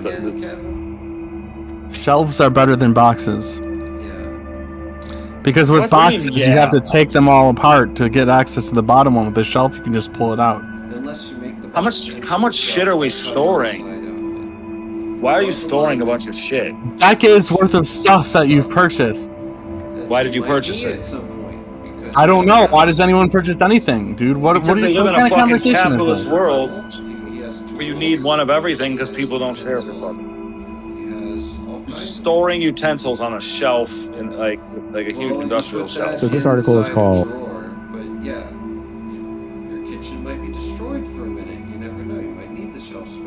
Kevin? Shelves are better than boxes. Yeah. Because with boxes, you have to take them all apart to get access to the bottom one. With the shelf, you can just pull it out. Unless you make the How much shit are we storing? Why are you storing a bunch of shit? Decades worth of stuff that you've purchased. Why did you purchase it? At some point, because I don't know. Why does anyone purchase anything, dude? What Because are they you? live What in a kind of fucking conversation is capitalist this? world He has where you need one of everything because people don't share for fucking. He has all kinds of Storing utensils on a shelf in like a huge industrial shelf. So this article is inside a called- drawer, but yeah, your kitchen might be destroyed for a minute. You never know. You might need the shelf space.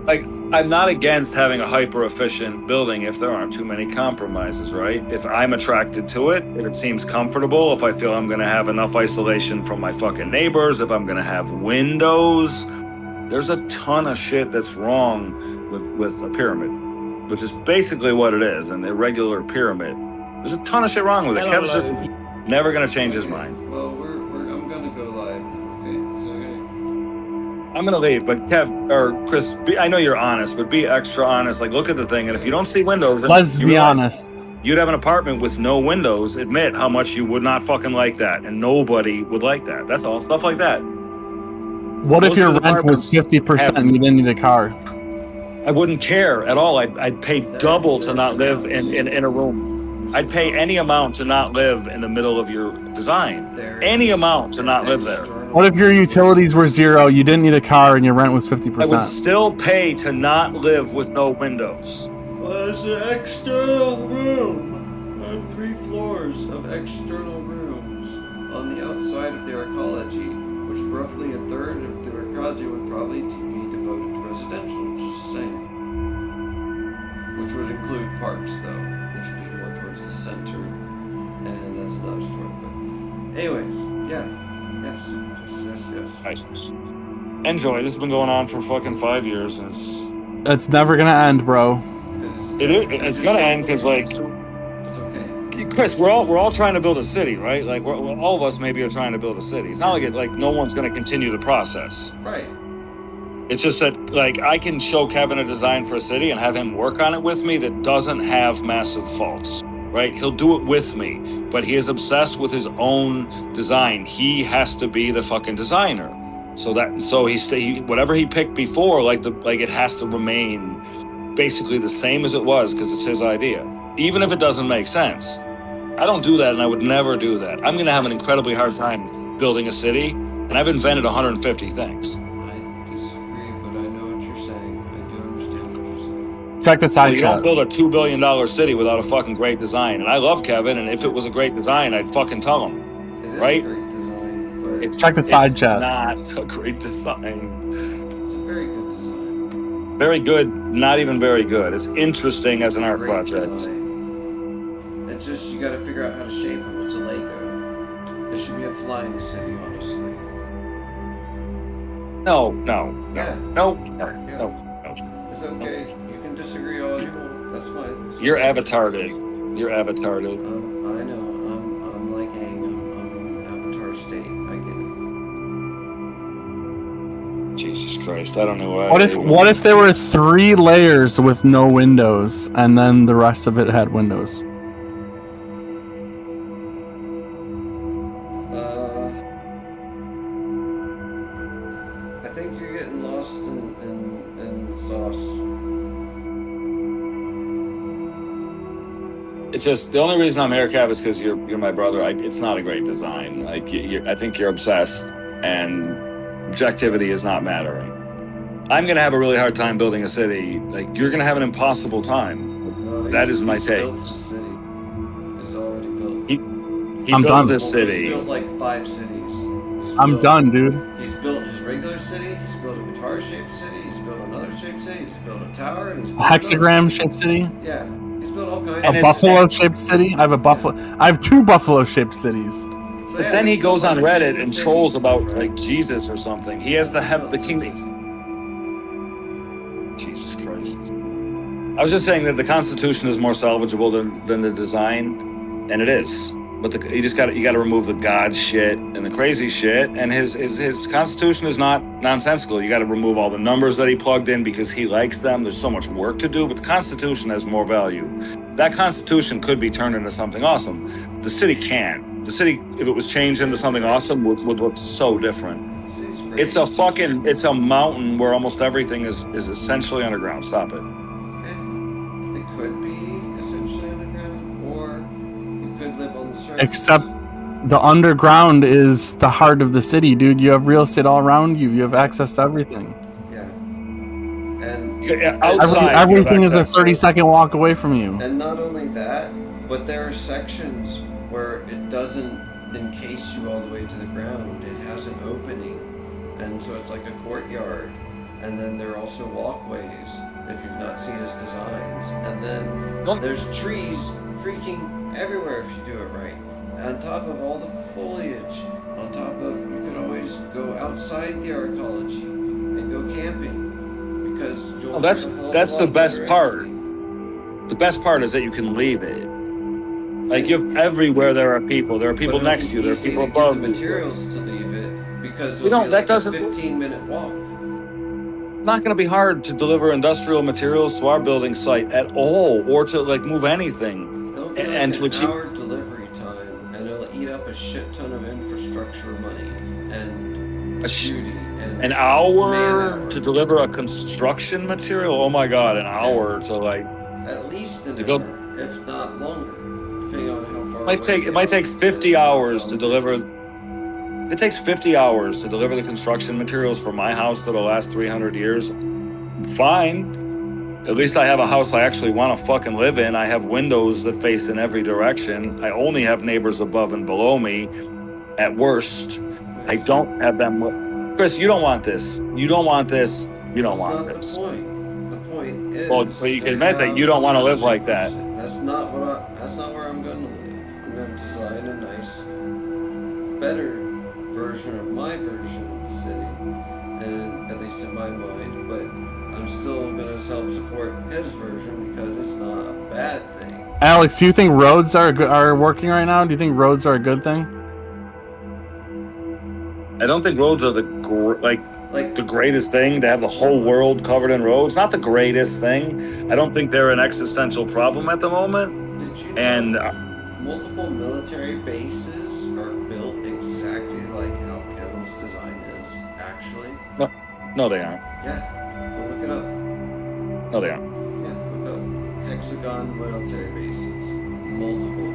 Like, I'm not against having a hyper efficient building if there aren't too many compromises, right? If I'm attracted to it, if it seems comfortable, if I feel I'm gonna have enough isolation from my fucking neighbors, if I'm gonna have windows. There's a ton of shit that's wrong with a pyramid, which is basically what it is, an irregular pyramid. There's a ton of shit wrong with it. Kevin's just never gonna change his mind. Well, I'm gonna go live now. Okay, is that okay? I'm gonna leave, but Kev or Chris, I know you're honest, but be extra honest. Like, look at the thing, and if you don't see windows, Let's be honest. You'd have an apartment with no windows. Admit how much you would not fucking like that, and nobody would like that. That's all. Stuff like that. What if Most your of the rent was apartments 50% and you didn't need a car? I wouldn't care at all. I'd pay double to not live in a room. I'd pay any amount to not live in the middle of your design. Any amount to not live there. What if your utilities were zero, you didn't need a car, and your rent was 50%? I would still pay to not live with no windows. Well, there's an external room. I have 3 floors of external rooms on the outside of the Arkology, which roughly a third of the Arkology would probably be devoted to residential, just saying. Which would include parks, though, which would be more towards the center, and that's another story. But, anyways, yeah, yes. Nice. Enjoy. This has been going on for fucking 5 years, and It's never gonna end, bro. it's gonna end because, like, It's okay. Chris, we're all trying to build a city, right? Like, all of us maybe are trying to build a city. It's not like no one's gonna continue the process. Right. It's just that, like, I can show Kevin a design for a city and have him work on it with me that doesn't have massive faults, right? He'll do it with me, but he is obsessed with his own design. He has to be the fucking designer. So whatever he picked before, like it has to remain basically the same as it was because it's his idea, even if it doesn't make sense. I don't do that, and I would never do that. I'm gonna have an incredibly hard time building a city, and I've invented 150 things. I disagree, but I know what you're saying. I do understand what you're saying. Check the side You shot. don't build a $2 billion city without a fucking great design. And I love Kevin, and if it was a great design, I'd fucking tell him. It is Right? a great design, but Check the side It's chat. not a great design. it's a very good design. Very good, not even very good. It's interesting as an art Great project. design. It's just, you gotta figure out how to shape it. It's a Lego. It should be a flying city, honestly. No. Yeah. No. It's okay. You can disagree all you want. That's fine. It's You're okay. avatarded. You're avatarded. I know. I'm like Aang. I'm in avatar state. I get it. Jesus Christ, I don't know why. What if there were 3 layers with no windows, and then the rest of it had windows? I think you're getting lost in sauce. It's just the only reason I'm here, Kev, is because you're my brother. It's not a great design. Like I think you're obsessed, and objectivity is not mattering. I'm gonna have a really hard time building a city. Like, you're gonna have an impossible time. No, That is my he's take. built the city. He's already built. He I'm built done. this He's city. built like 5 cities. I'm done, dude. He's built his regular city. He's built a guitar-shaped city. He's built another shaped city. He's built a tower. And he's A built hexagram-shaped city? Yeah, he's built all kinds. And A it's- buffalo-shaped city? I have 2 buffalo-shaped cities. So, But yeah, then he he's goes built on like Reddit 10 and cities. trolls about like Jesus or something. He has the kingdom. Jesus Christ. I was just saying that the Constitution is more salvageable than the design, and it is. But you got to remove the God shit and the crazy shit. And his constitution is not nonsensical. You got to remove all the numbers that he plugged in because he likes them. There's so much work to do, but the Constitution has more value. That Constitution could be turned into something awesome. The city can't. The city, if it was changed into something awesome, would look so different. It's a mountain where almost everything is essentially underground. Stop it. It could be essentially underground, or you could live on the surface. Except the underground is the heart of the city, dude. You have real estate all around you. You have access to everything. Yeah. And outside, everything is a 30-second walk away from you. And not only that, but there are sections where it doesn't encase you all the way to the ground. It has an opening, and so it's like a courtyard. And then there are also walkways, if you've not seen his designs. And then there's trees freaking everywhere if you do it right. On top of all the foliage, on top of, you could always go outside the Arkology and go camping. Because that's the best part. The best part is that you can leave it. Like, everywhere there are people. There are people next to you. There are people above you. Materials to leave it because it'll be like a 15-minute walk. It's not going to be hard to deliver industrial materials to our building site at all, or to like move anything. It'll be and like to an hour delivery time, and it'll eat up a shit ton of infrastructure money and beauty. And an hour to deliver a construction material? Oh my god, an hour to like. At least an hour, if not longer, depending on how far. It might take 50 hours to deliver. If it takes 50 hours to deliver the construction materials for my house that'll last 300 years, fine. At least I have a house I actually want to fucking live in. I have windows that face in every direction. I only have neighbors above and below me, at worst. I don't have them. Chris, you don't want this. You don't want this. You don't want this. That's not the point. The point is. Well, you can admit that you don't want to live like that. That's not where I'm going to live. I'm going to design a nice, better version of my version of the city, and at least in my mind, but I'm still going to help support his version because it's not a bad thing. Alex, do you think roads are working right now? Do you think roads are a good thing? I don't think roads are the greatest thing to have the whole world covered in roads. Not the greatest thing. I don't think they're an existential problem at the moment. Did you know multiple military bases are built exactly like how Kevin's design is, actually? No, they aren't. Yeah, go look it up. No, they aren't. Yeah, look up hexagon military bases. Multiple.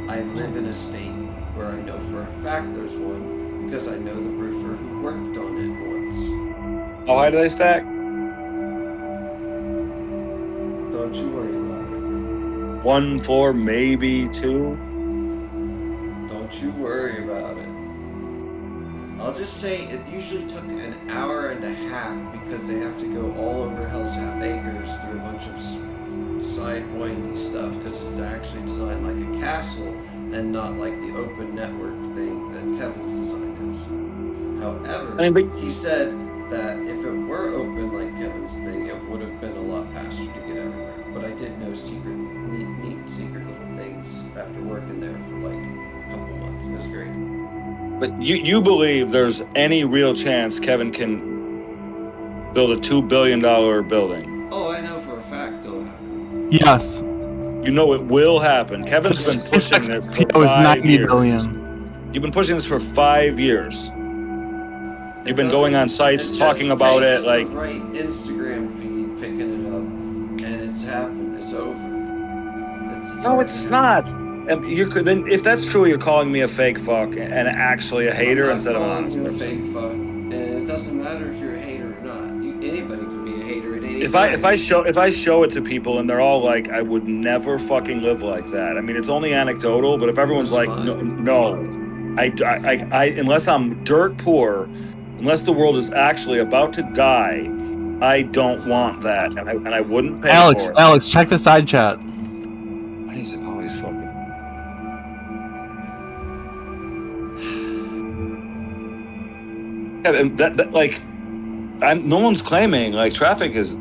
I live in a state where I know for a fact there's one because I know the roofer who worked on it once. How high do they stack? Don't you worry about it. 1 floor, maybe 2. Don't you worry about it. I'll just say it usually took an hour and a half because they have to go all over Hell's Half Acres through a bunch of side windy stuff because it's actually designed like a castle and not like the open network thing that Kevin's design is. However, he said that if it were open like Kevin's thing, it would have been a lot faster to get everywhere. But I did know neat secret little things after working there for like a couple months. It was great. But you believe there's any real chance Kevin can build a $2 billion building? Oh, I know for a fact it'll happen. Yes. You know it will happen. Kevin's been pushing this for 5 years. Billion. You've been pushing this for 5 years. You've been going on sites talking about it like. The right Instagram feed picking it up, and it's happened. It's over. No, it's not. Then, if that's true, you're calling me a fake fuck and actually a hater instead of an honest person. Fake fuck, and it doesn't matter if you're a hater or not. Anybody can be a hater at any If time. I show it to people and they're all like, I would never fucking live like that. I mean, it's only anecdotal, but if everyone's That's like, fine. no, I unless I'm dirt poor, unless the world is actually about to die, I don't want that, and I wouldn't pay for it. Alex, check the side chat. Why is it always fucking? Yeah, and that like, No one's claiming like traffic is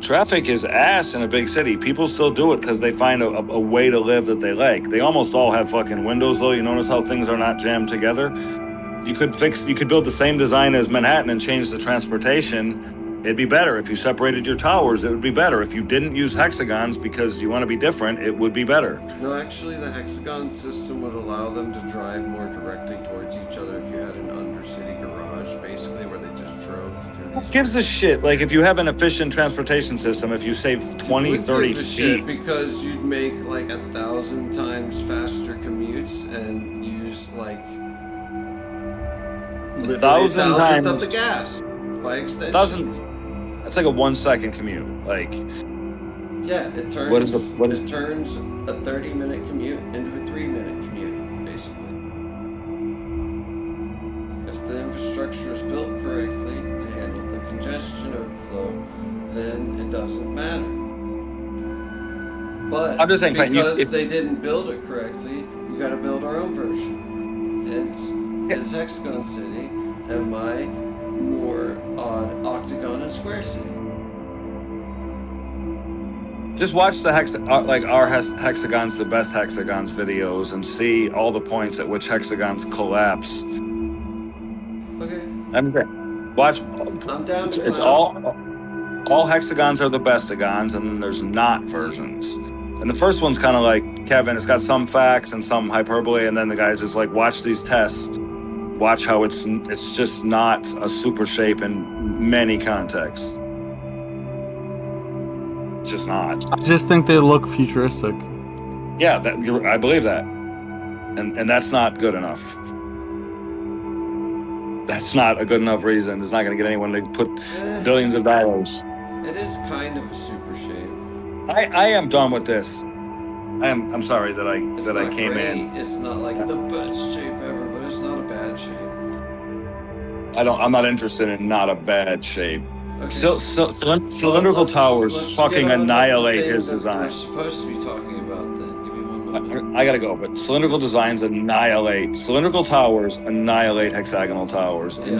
ass in a big city. People still do it because they find a way to live that they like. They almost all have fucking windows though. You notice how things are not jammed together? You could build the same design as Manhattan and change the transportation. It'd be better. If you separated your towers, it would be better. If you didn't use hexagons because you want to be different, it would be better. No, actually, the hexagon system would allow them to drive more directly towards each other if you had an undercity garage, basically, where they just drove through these. Who gives a shit? Like, if you have an efficient transportation system, if you save 20, 30 feet. Because you'd make, like, 1,000 times faster commutes and use, like, literally 1,000 times of the gas, by extension. That's like a 1 second commute. Like, yeah, it turns it turns a 30-minute commute into a 3-minute commute, basically. If the infrastructure is built correctly to handle the congestion overflow, then it doesn't matter. But I'm just saying, because they didn't build it correctly, we got to build our own version. It's Hexagon City and my more odd octagon and square city. just watch the our hexagons, the best hexagons videos, and see all the points at which hexagons collapse. Okay. Watch. I'm down to It's all hexagons are the bestagons, and then there's not versions. And the first one's kind of like Kevin. It's got some facts and some hyperbole, and then the guy's just like, watch these tests. Watch how it's just not a super shape in many contexts. It's just not. I just think they look futuristic. Yeah, I believe that, and that's not good enough. That's not a good enough reason. It's not going to get anyone to put billions of dollars. It is kind of a super shape. I am done with this. I'm sorry that I came great. in. It's not like the best shape ever, but it's not a bad shape. I'm not interested in not a bad shape. Okay. Cylindrical towers fucking annihilate his design. We're supposed to be talking about that. Give me one moment. I gotta go, but cylindrical cylindrical towers annihilate hexagonal towers in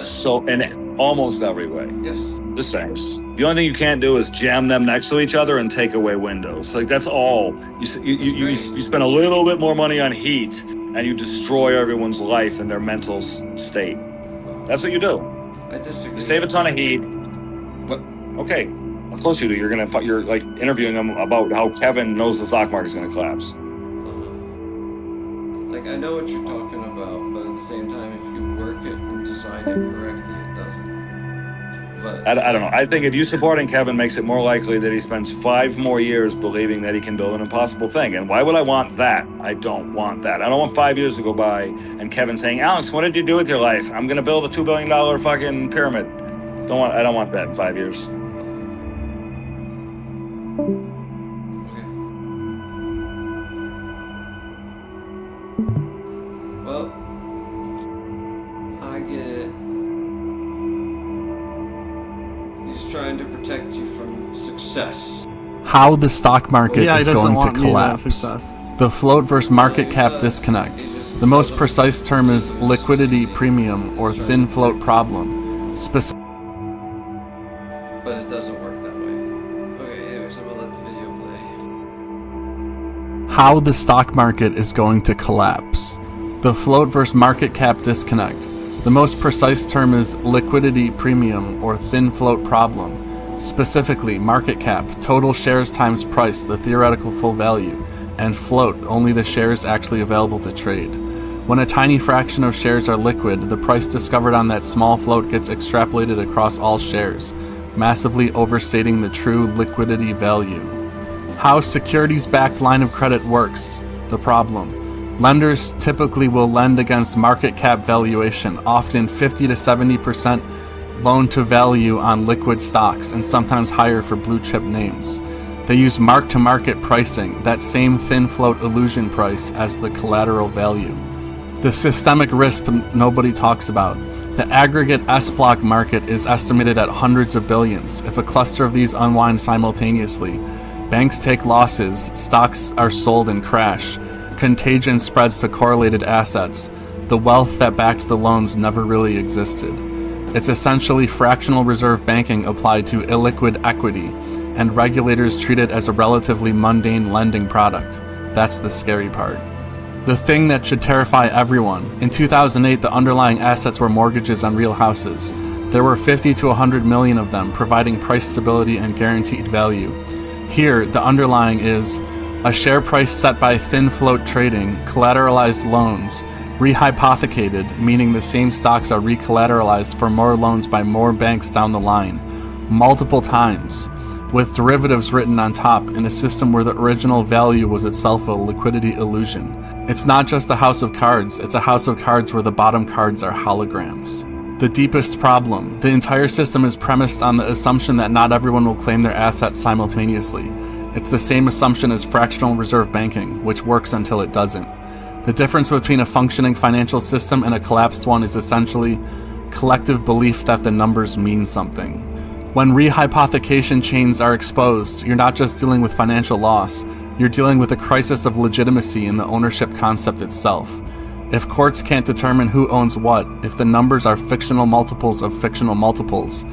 almost every way. Yes. Just saying. The only thing you can't do is jam them next to each other and take away windows. Like, that's all. You spend a little bit more money on heat and you destroy everyone's life and their mental state. That's what you do. I disagree. You save a ton of heat. But okay, of course you do. You're like interviewing him about how Kevin knows the stock market's going to collapse. Like, I know what you're talking about, but at the same time, if you work it and design it correctly, it doesn't. But I don't know. I think if you supporting Kevin makes it more likely that he spends 5 more years believing that he can build an impossible thing. And why would I want that? I don't want that. I don't want 5 years to go by and Kevin saying, Alex, what did you do with your life? I'm going to build a $2 billion fucking pyramid. I don't want that in 5 years. okay. Well, I get it. He's trying to protect you from success. How the stock market he is doesn't going to want me to have collapse. success. The float versus market cap disconnect. The most precise term is liquidity premium or thin float problem. But it doesn't work that way. Okay, anyways, I'm gonna let the video play. How the stock market is going to collapse. The float versus market cap disconnect. The most precise term is liquidity premium or thin float problem. Specifically, market cap, total shares times price, the theoretical full value, and float, only the shares actually available to trade. When a tiny fraction of shares are liquid, the price discovered on that small float gets extrapolated across all shares, massively overstating the true liquidity value. How securities-backed line of credit works. The problem. Lenders typically will lend against market cap valuation, often 50 to 70% loan to value on liquid stocks, and sometimes higher for blue chip names. They use mark-to-market pricing, that same thin float illusion price, as the collateral value. The systemic risk nobody talks about. The aggregate S-block market is estimated at hundreds of billions. If a cluster of these unwind simultaneously, banks take losses, stocks are sold and crash, contagion spreads to correlated assets. The wealth that backed the loans never really existed. It's essentially fractional reserve banking applied to illiquid equity, and regulators treat it as a relatively mundane lending product. That's the scary part. The thing that should terrify everyone. In 2008, the underlying assets were mortgages on real houses. There were 50 to 100 million of them, providing price stability and guaranteed value. Here, the underlying is a share price set by thin float trading, collateralized loans, rehypothecated, meaning the same stocks are recollateralized for more loans by more banks down the line, multiple times, with derivatives written on top in a system where the original value was itself a liquidity illusion. It's not just a house of cards, it's a house of cards where the bottom cards are holograms. The deepest problem. The entire system is premised on the assumption that not everyone will claim their assets simultaneously. It's the same assumption as fractional reserve banking, which works until it doesn't. The difference between a functioning financial system and a collapsed one is essentially collective belief that the numbers mean something. When rehypothecation chains are exposed, you're not just dealing with financial loss, you're dealing with a crisis of legitimacy in the ownership concept itself. If courts can't determine who owns what, if the numbers are fictional multiples of fictional multiples,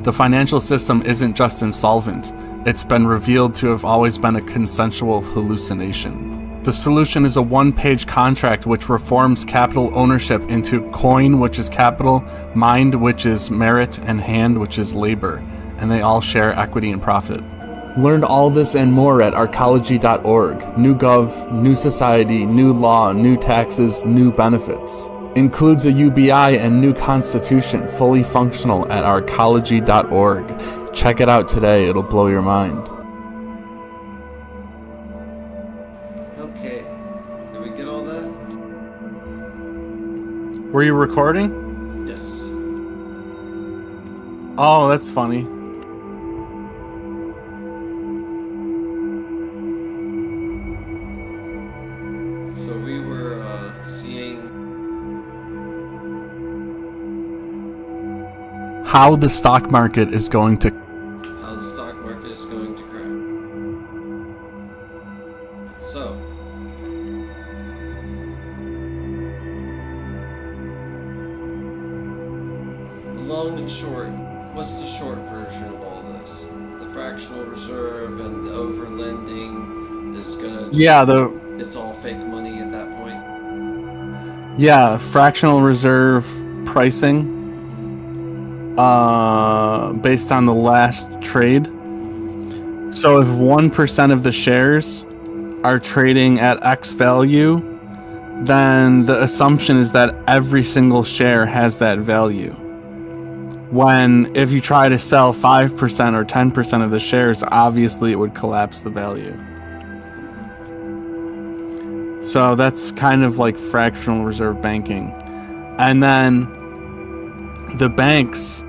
the financial system isn't just insolvent, it's been revealed to have always been a consensual hallucination. The solution is a one-page contract which reforms capital ownership into coin, which is capital, mind, which is merit, and hand, which is labor, and they all share equity and profit. Learn all this and more at Arkology.org. New gov, new society, new law, new taxes, new benefits. Includes a UBI and new constitution, fully functional at Arkology.org. Check it out today, it'll blow your mind. Okay, did we get all that? Were you recording? Yes. Oh, that's funny. So we were seeing How the stock market is going to how the stock market is going to crash. So, the long and short, what's the short version of all this? The fractional reserve and the overlending is gonna it's all fake money at that point. fractional reserve pricing based on the last trade. So if 1% of the shares are trading at X value, then the assumption is that every single share has that value. When if you try to sell 5% or 10% of the shares, obviously it would collapse the value. So that's kind of like fractional reserve banking. And then the banks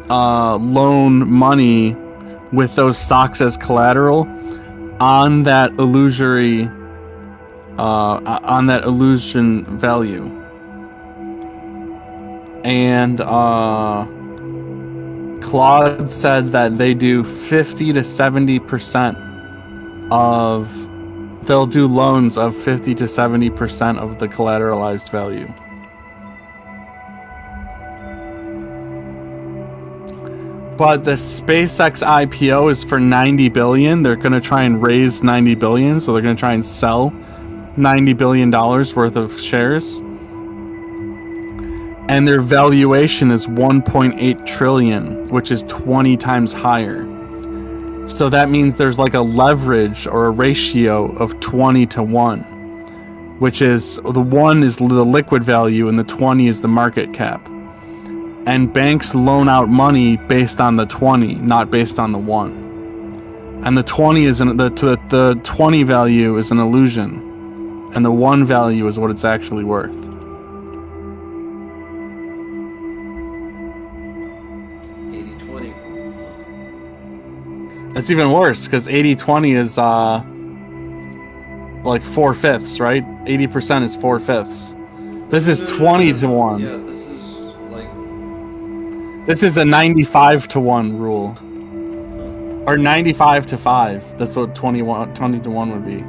loan money with those stocks as collateral on that illusory on that illusion value. And Claude said that they do 50 to 70% of they'll do loans of 50 to 70% of the collateralized value. But the SpaceX IPO is for 90 billion. They're going to try and raise 90 billion, so they're going to try and sell $90 billion worth of shares. And their valuation is 1.8 trillion, which is 20 times higher. So that means there's like a leverage or a ratio of 20 to 1, which is the 1 is the liquid value and the 20 is the market cap. And banks loan out money based on the 20, not based on the 1. And the 20 is the 20 value is an illusion, and the 1 value is what it's actually worth. 80-20. It's even worse because 80-20 is like 4/5, right? 80% is 4/5. This is 20 to 1. Yeah, this is like This is a 95 to 1 rule. Or 95 to 5. That's what 20 to 1 would be.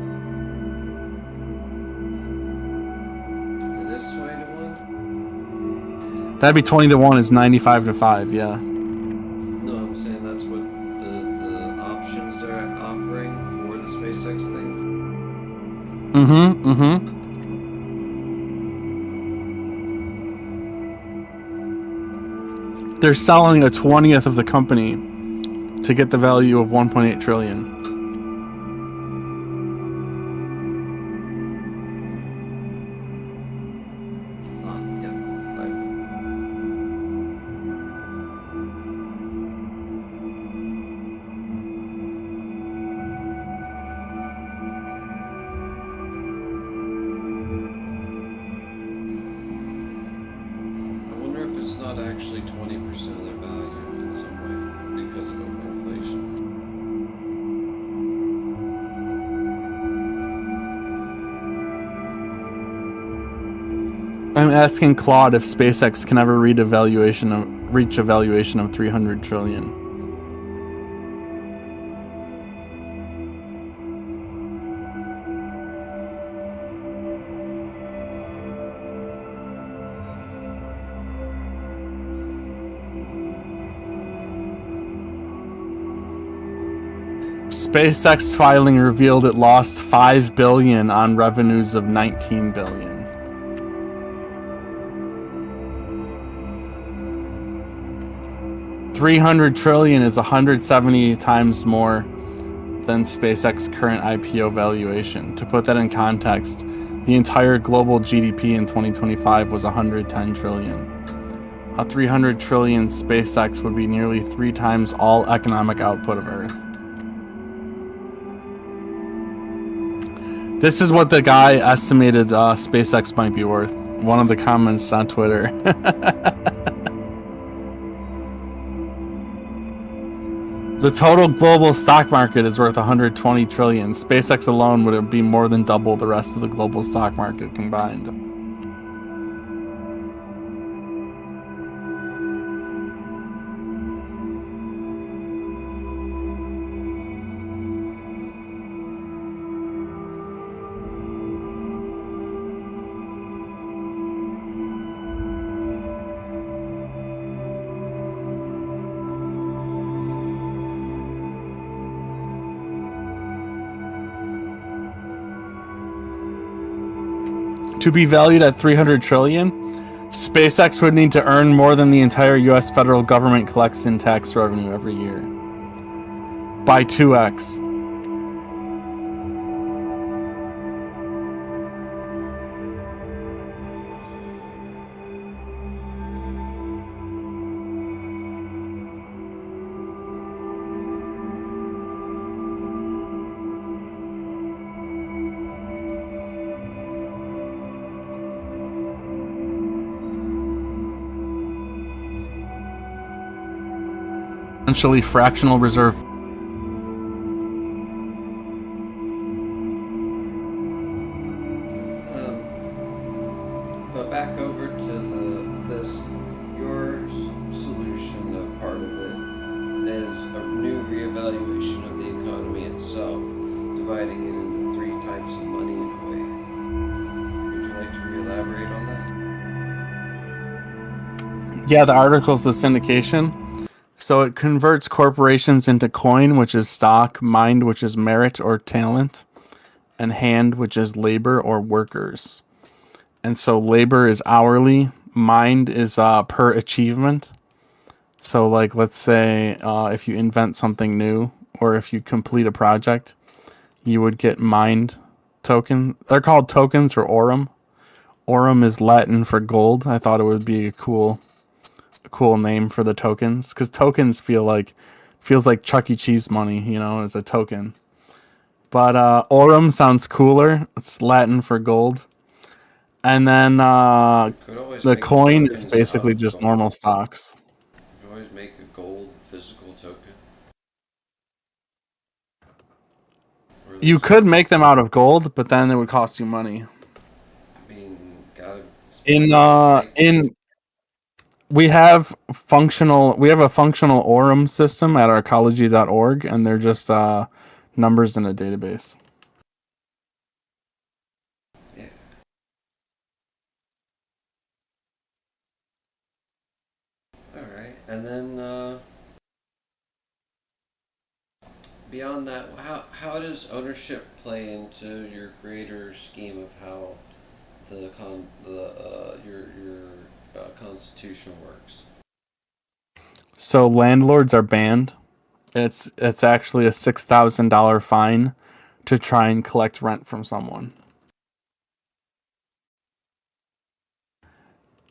this way to 1. That'd be 20 to 1 is 95 to 5, yeah. No, I'm saying that's what the options they're offering for the SpaceX thing. They're selling a 20th of the company to get the value of 1.8 trillion. Yeah, I wonder if it's not actually 20% of their value in some way because of inflation. I'm asking Claude if SpaceX can ever reach a valuation of 300 trillion. SpaceX filing revealed it lost $5 billion on revenues of $19 billion. $300 trillion is 170 times more than SpaceX's current IPO valuation. To put that in context, the entire global GDP in 2025 was 110 trillion. A 300 trillion SpaceX would be nearly 3 times all economic output of Earth. This is what the guy estimated SpaceX might be worth. One of the comments on Twitter. The total global stock market is worth 120 trillion. SpaceX alone would be more than double the rest of the global stock market combined. To be valued at 300 trillion, SpaceX would need to earn more than the entire US federal government collects in tax revenue every year. By 2x. Essentially fractional reserve. But back over to your solution, though, part of it is a new reevaluation of the economy itself, dividing it into 3 types of money in a way. Would you like to re-elaborate on that? Yeah, the article's the syndication. So it converts corporations into coin, which is stock, mind, which is merit or talent, and hand, which is labor or workers. And so labor is hourly, mind is per achievement. So like, let's say if you invent something new or if you complete a project, you would get mind token. They're called tokens or aurum. Aurum is Latin for gold. I thought it would be a cool name for the tokens, because tokens feels like Chuck E. Cheese money, you know, as a token. But aurum sounds cooler. It's Latin for gold. And then the coin is basically just normal stocks. You can always make a gold physical token. You could make them out of gold, but then it would cost you money. I mean, we have a functional aurum system at arkology.org, and they're just numbers in a database. Yeah. And then beyond that, how does ownership play into your greater scheme of how your constitution works? So landlords are banned. It's actually a $6,000 fine to try and collect rent from someone.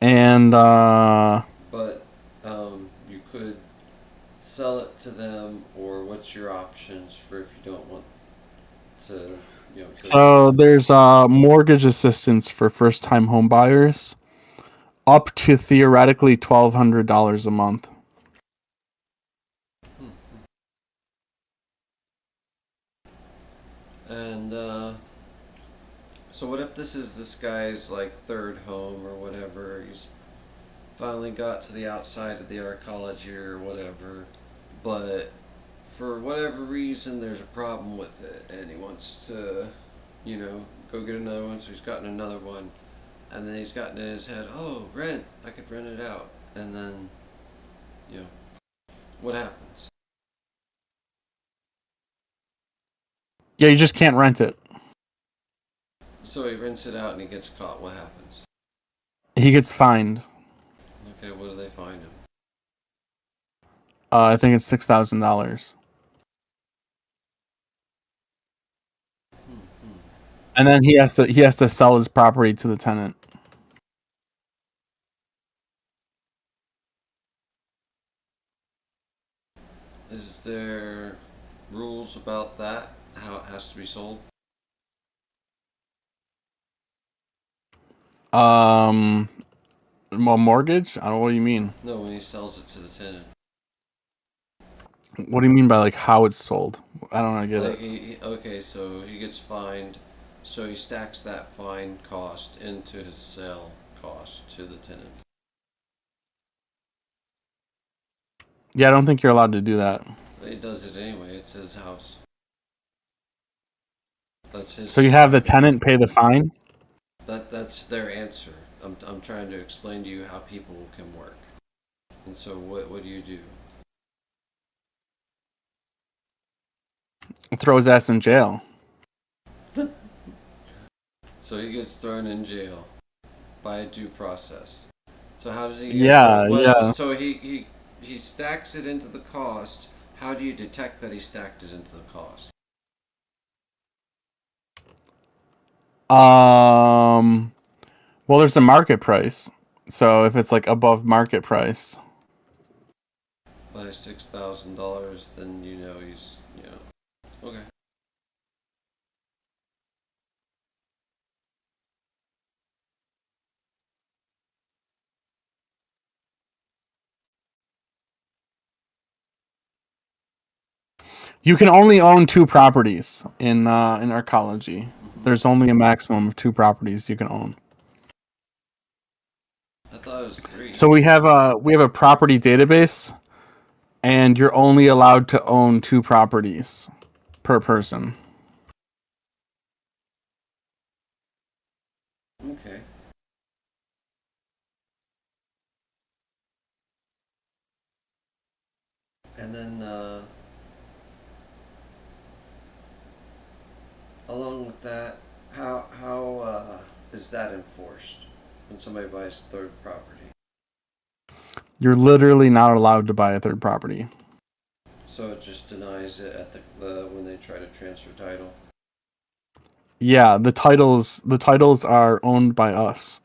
And But you could sell it to them, or what's your options for if you don't want to, so there's mortgage assistance for first-time home buyers, up to theoretically $1,200 a month. And so what if this guy's like third home or whatever? He's finally got to the outside of the Arkology or whatever, but for whatever reason there's a problem with it, and he wants to, go get another one. So he's gotten another one, and then he's gotten in his head, oh, rent, I could rent it out, and then, what happens? Yeah, you just can't rent it. So he rents it out and he gets caught. What happens? He gets fined. Okay, what do they find him? I think it's $6,000. And then he has to sell his property to the tenant. Is there rules about that? How it has to be sold? Well, mortgage? I don't know, what do you mean? No, when he sells it to the tenant. What do you mean by like how it's sold? I don't get it. Okay, so he gets fined, so he stacks that fine cost into his sale cost to the tenant. Yeah, I don't think you're allowed to do that. He does it anyway. It's his house. That's his. So you have the tenant pay the fine? That's their answer. I'm trying to explain to you how people can work. And so what do you do? Throw his ass in jail. So he gets thrown in jail by a due process. So how does he get Yeah. So he stacks it into the cost. How do you detect that he stacked it into the cost? Well, there's a market price. So if it's like above market price, by $6,000, then he's okay. you can only own 2 properties in Arkology. Mm-hmm. There's only a maximum of 2 properties you can own. I thought it was 3. So we have a property database, and you're only allowed to own 2 properties per person. Okay. And then along with that, how is that enforced when somebody buys third property? You're literally not allowed to buy a third property. So it just denies it at the when they try to transfer title? Yeah, the titles are owned by us.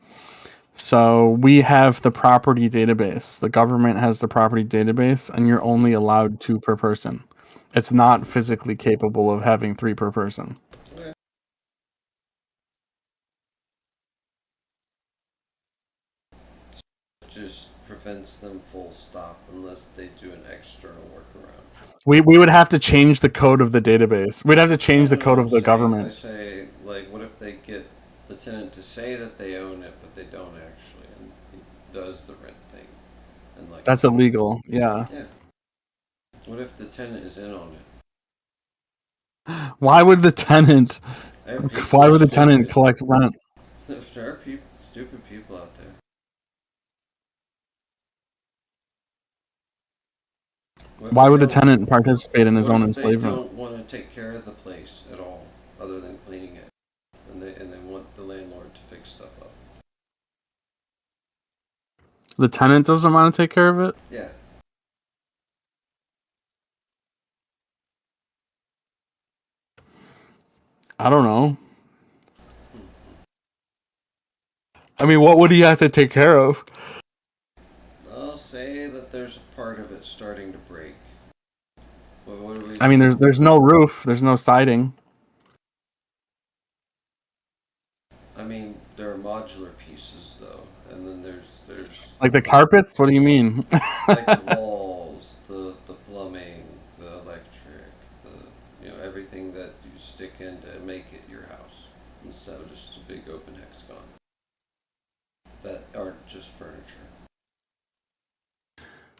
So we have the property database. The government has the property database, and you're only allowed 2 per person. It's not physically capable of having 3 per person. Okay. It just prevents them full stop unless they do an external workaround. We would have to change the code of the database. We'd have to change the code of the government. I say, like, what if they get the tenant to say that they own it, but they don't actually, and he does the rent thing, and like that's illegal. Yeah. Yeah. What if the tenant is in on it? Why would the tenant? Why would the tenant collect rent? There are stupid people out there. Why would the tenant participate in his own What if enslavement? they don't want to take care of the place at all, other than cleaning it, and they want the landlord to fix stuff up? The tenant doesn't want to take care of it? Yeah. I don't know. I mean, what would he have to take care of? I'll say that there's a part of it starting to break. Well, what do we I mean, do? there's no roof, there's no siding. I mean, there are modular pieces though, and then there's Like the carpets? What do you mean? like the walls, the plumbing, the electric, everything that you stick in to make it your house instead of just a big open hexagon that aren't just furniture.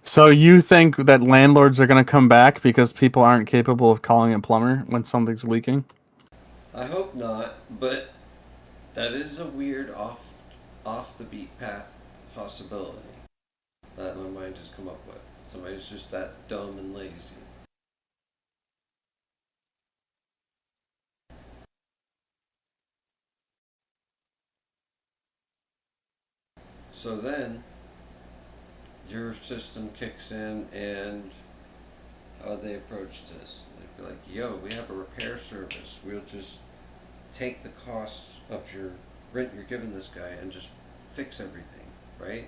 So you think that landlords are going to come back because people aren't capable of calling a plumber when something's leaking? I hope not, but that is a weird off the beat path possibility that my mind has come up with. Somebody's just that dumb and lazy. So then your system kicks in, and how they approach this? They'd be like, yo, we have a repair service. We'll just take the cost of your rent you're giving this guy and just fix everything, right?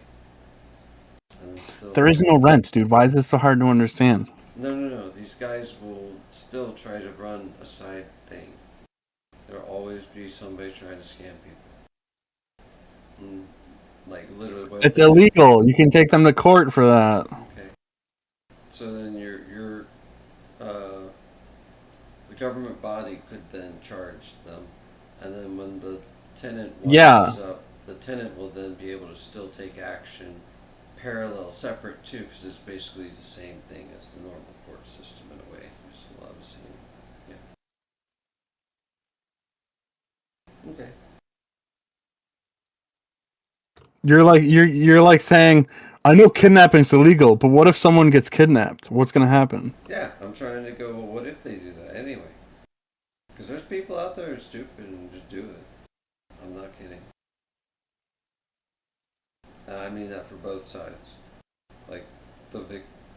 And still, There is no rent, dude. Why is this so hard to understand? No. These guys will still try to run a side thing. There'll always be somebody trying to scam people. Like literally. It's illegal. You can take them to court for that. Okay. So then the government body could then charge them, and then when the tenant winds up, the tenant will then be able to still take action parallel, separate too, because it's basically the same thing as the normal court system in a way. There's a lot of the same. Yeah. Okay. You're like saying, I know kidnapping's illegal, but what if someone gets kidnapped? What's gonna happen? Yeah, I'm trying to go, well, what if they do that anyway? Because there's people out there who are stupid and just do it. I'm not kidding. I mean that for both sides. Like the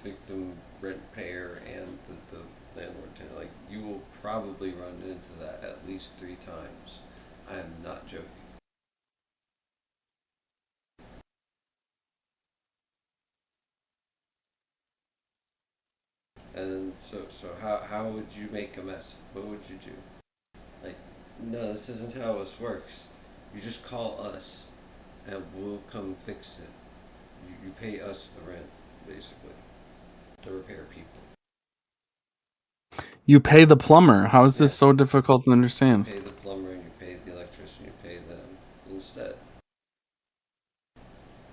victim rent payer and the landlord tenant. Like, you will probably run into that at least 3 times. I am not joking. And so how would you make a mess? What would you do? Like, no, this isn't how this works. You just call us, and we'll come fix it. You pay us the rent, basically, to repair people. You pay the plumber. How is this so difficult to understand? You pay the plumber, and you pay the electrician, you pay them instead.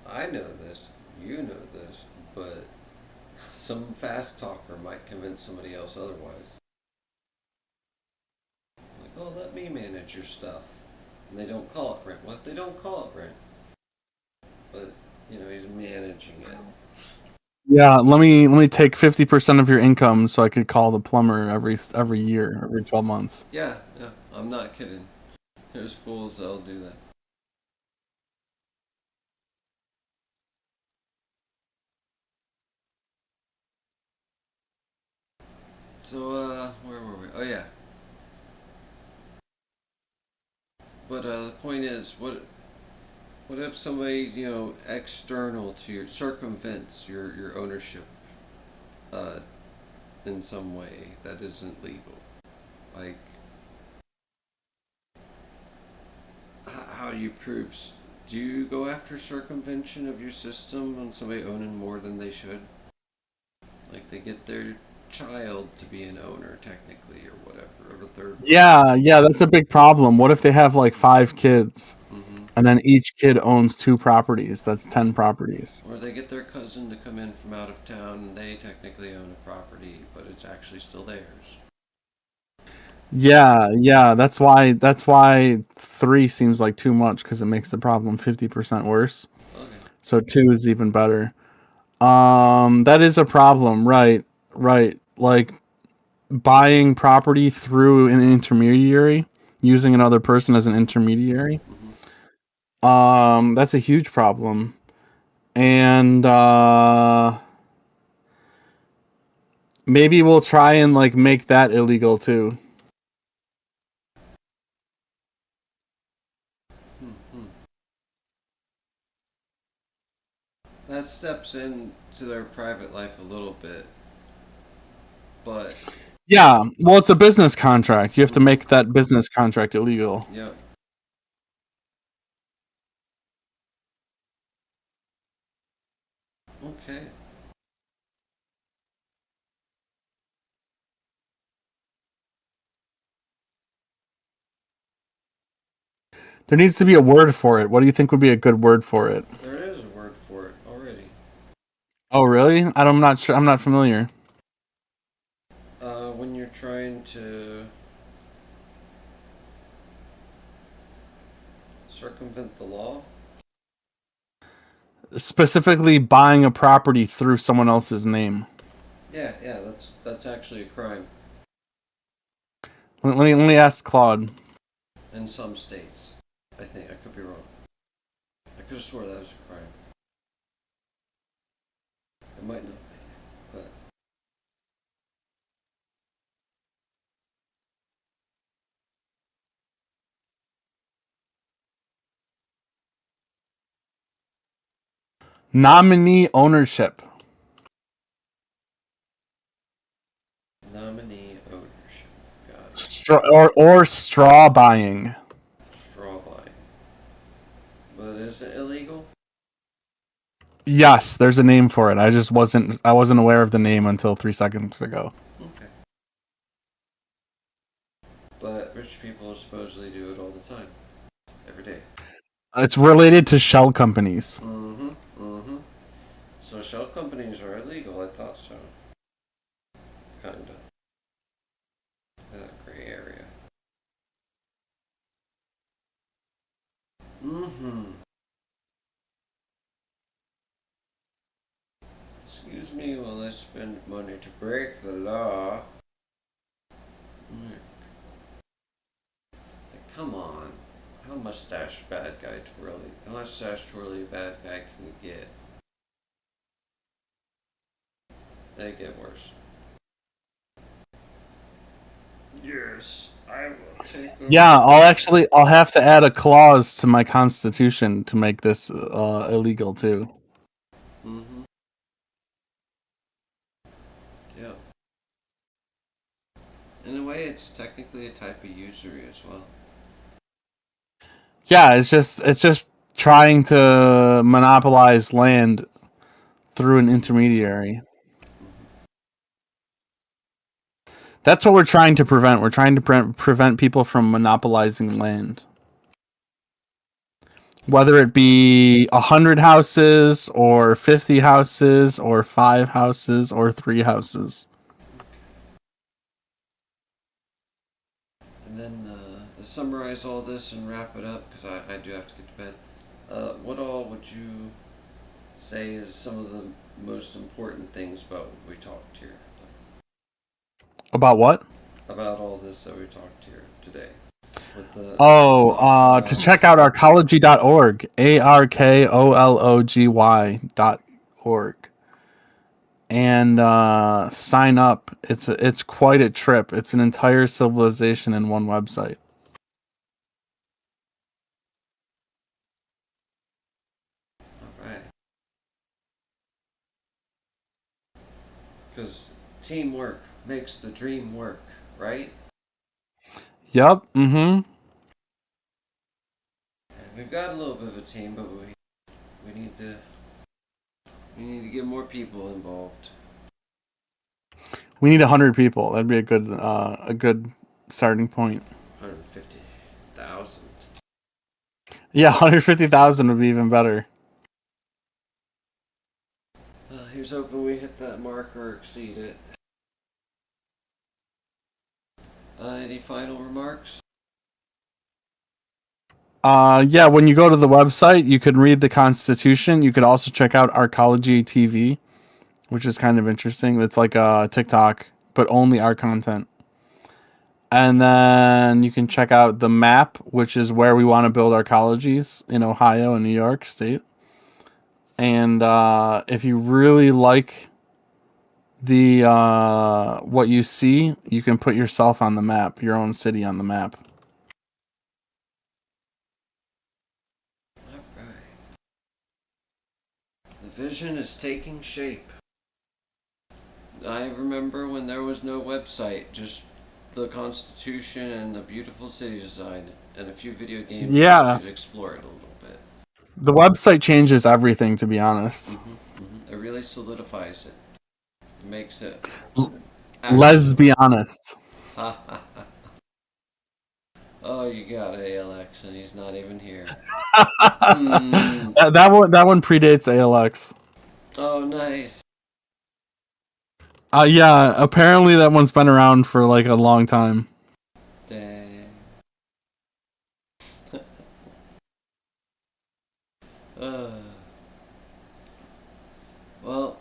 I know this, you know this, but some fast talker might convince somebody else otherwise. Like, oh, let me manage your stuff. And they don't call it rent. What if they don't call it rent? But, he's managing it. Yeah, let me take 50% of your income so I could call the plumber every year, every 12 months. Yeah, I'm not kidding. There's fools that'll do that. So, where were we? Oh, yeah. But, the point is, what if somebody, external to your, circumvents your ownership, in some way that isn't legal? Like, how do you prove, do you go after circumvention of your system on somebody owning more than they should? Like, they get their child to be an owner technically, or whatever, of a third party. Yeah, that's a big problem. What if they have like 5 kids, and then each kid owns 2 properties? That's 10 properties. Or they get their cousin to come in from out of town, and they technically own a property, but it's actually still theirs. Yeah, that's why 3 seems like too much, because it makes the problem 50% worse. Okay. So 2 is even better. That is a problem, right? Right. Like buying property through an intermediary, using another person as an intermediary. That's a huge problem. And maybe we'll try and like make that illegal too. That steps into their private life a little bit, but Yeah, well, it's a business contract. You have to make that business contract illegal. yep. Okay. There needs to be a word for it. What do you think would be a good word for it? There is a word for it already. Oh, really? I'm not sure. I'm not familiar. When you're trying to circumvent the law. Specifically, buying a property through someone else's name. Yeah, that's actually a crime Let me ask Claude. in some states. I think I could be wrong. I could have swore that was a crime. It might not be, but Nominee ownership. nominee ownership. Got it. Or straw buying. Straw buying. But is it illegal? Yes, there's a name for it. I wasn't aware of the name until 3 seconds ago. Okay. But rich people supposedly do it all the time. Every day. It's related to shell companies. So shell companies are illegal, I thought so. Kinda. Gray area. Excuse me while I spend money to break the law. Come on. How mustache bad guy twirly? How mustache twirly bad guy can you get? They get worse. Yes, I will take over. Yeah, I'll have to add a clause to my constitution to make this illegal too. Yeah. In a way, it's technically a type of usury as well. Yeah, it's just trying to monopolize land through an intermediary. That's what we're trying to prevent. We're trying to prevent people from monopolizing land. Whether it be 100 houses, or 50 houses, or 5 houses, or 3 houses. And then to summarize all this and wrap it up, because I do have to get to bed. What all would you say is some of the most important things about what we talked here? About what? About all this that we talked here today. With the To check out Arkology.org, ARKOLOGY.org, and sign up. It's quite a trip. It's an entire civilization in one website. Alright. Because teamwork makes the dream work, right? Yep. And we've got a little bit of a team, but we need to get more people involved. We need 100 people. That'd be a good starting point. 150,000. Yeah, 150,000 would be even better. Here's hoping we hit that mark or exceed it. Any final remarks? Yeah, when you go to the website, you can read the Constitution. You could also check out Arkology TV, which is kind of interesting. It's like a TikTok, but only our content. And then you can check out the map, which is where we want to build our colleges in Ohio and New York State. And if you really like the what you see, you can put yourself on the map, your own city on the map. All right. The vision is taking shape. I remember when there was no website, just the Constitution and the beautiful city design and a few video games Yeah. you could explore it a little bit. The website changes everything, to be honest. It really solidifies it. It makes it. Let's be honest. Oh, you got ALX, and he's not even here. That one predates ALX. Oh, nice. Yeah, apparently that one's been around for like a long time. Dang. Well,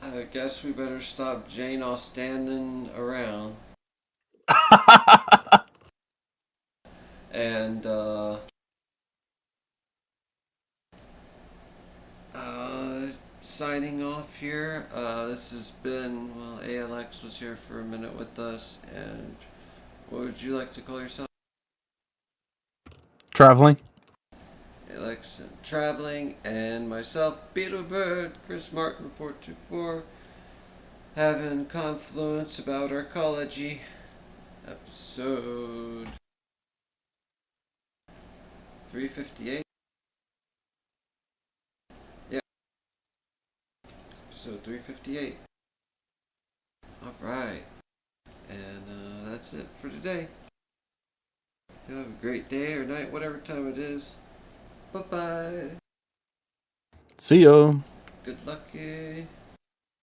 I guess we better stop Jane Austen'ing around. And, signing off here. This has been, well, ALX was here for a minute with us, and what would you like to call yourself? Traveling. ALX and Traveling, and myself, BeetleBird, Chris Martin 424, having Confluence about Arkology, episode 358. Episode 358. Alright. And that's it for today. You have a great day or night, whatever time it is. Bye-bye. See ya. Good luck.